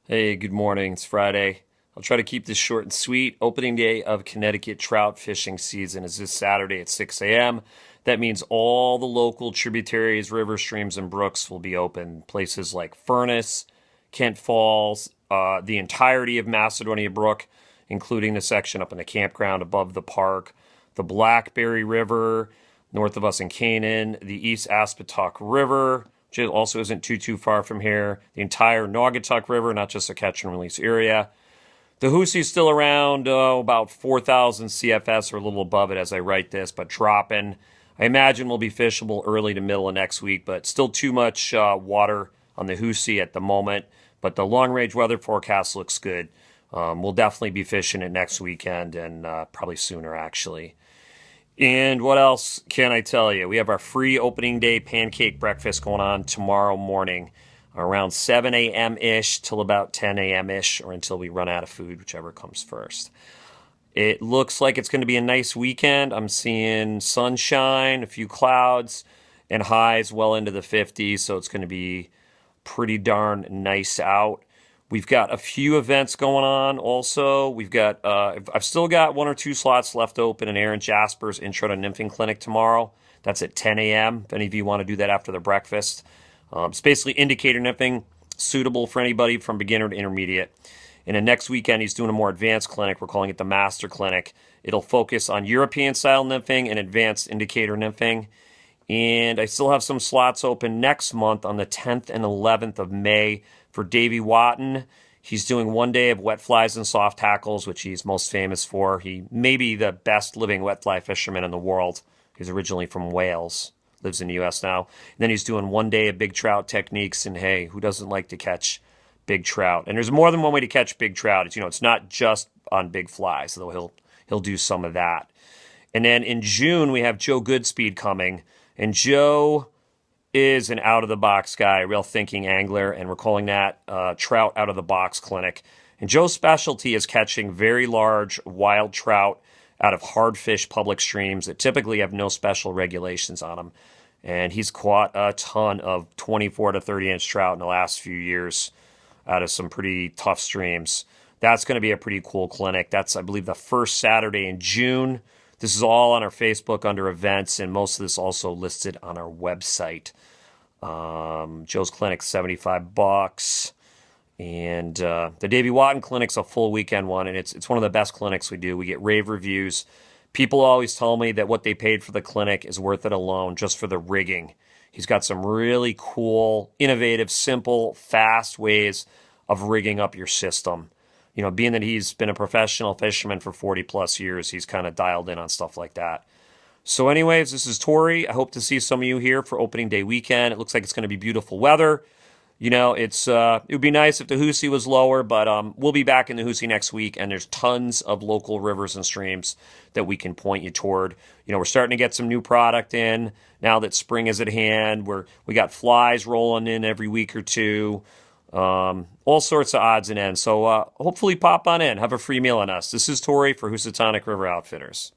Hey, good morning. It's Friday. I'll try to keep this short and sweet. Opening day of Connecticut trout fishing season is this Saturday at 6 a.m. That means all the local tributaries, rivers, streams, and brooks will be open. Places like Furnace, Kent Falls, the entirety of Macedonia Brook, including the section up in the campground above the park, the Blackberry River, north of us in Canaan, the East Aspetuck River, which also isn't too far from here, the entire Naugatuck River, not just a catch and release area. The Hoosie's still around about 4,000 CFS or a little above it as I write this, but dropping. I imagine will be fishable early to middle of next week, but still too much water on the Hoosie at the moment. But the long-range weather forecast looks good. We'll definitely be fishing it next weekend and probably sooner, actually. And what else can I tell you? We have our free opening day pancake breakfast going on tomorrow morning around 7 a.m.-ish till about 10 a.m.-ish or until we run out of food, whichever comes first. It looks like it's going to be a nice weekend. I'm seeing sunshine, a few clouds, and highs well into the 50s, so it's going to be pretty darn nice out. We've got a few events going on also. I've still got one or two slots left open in Aaron Jasper's Intro to Nymphing Clinic tomorrow. That's at 10 a.m. if any of you want to do that after the breakfast. It's basically indicator nymphing, suitable for anybody from beginner to intermediate. And then next weekend, he's doing a more advanced clinic. We're calling it the Master Clinic. It'll focus on European-style nymphing and advanced indicator nymphing. And I still have some slots open next month on the 10th and 11th of May for Davey Watton. He's doing one day of wet flies and soft tackles, which he's most famous for. He may be the best living wet fly fisherman in the world. He's originally from Wales, lives in the U.S. now. And then he's doing one day of big trout techniques, and hey, who doesn't like to catch big trout? And there's more than one way to catch big trout. It's not just on big flies, though he'll do some of that. And then in June, we have Joe Goodspeed coming. And Joe is an out-of-the-box guy, a real thinking angler, and we're calling that Trout Out-of-the-Box Clinic. And Joe's specialty is catching very large wild trout out of hard-fish public streams that typically have no special regulations on them. And he's caught a ton of 24 to 30-inch trout in the last few years out of some pretty tough streams. That's going to be a pretty cool clinic. That's, I believe, the first Saturday in June. This is all on our Facebook under events, and most of this also listed on our website. Joe's Clinic's $75, and the Davey Watton Clinic's a full weekend one, and it's one of the best clinics we do. We get rave reviews. People always tell me that what they paid for the clinic is worth it alone just for the rigging. He's got some really cool, innovative, simple, fast ways of rigging up your system. Being that he's been a professional fisherman for 40 plus years, he's kind of dialed in on stuff like that. So anyways, this is Tori. I hope to see some of you here for opening day weekend. It looks like it's going to be beautiful weather. It would be nice if the Hoosie was lower, but we'll be back in the Hoosie next week, and there's tons of local rivers and streams that we can point you toward. We're starting to get some new product in now that spring is at hand. We got flies rolling in every week or two. All sorts of odds and ends. So hopefully pop on in. Have a free meal on us. This is Tori for Housatonic River Outfitters.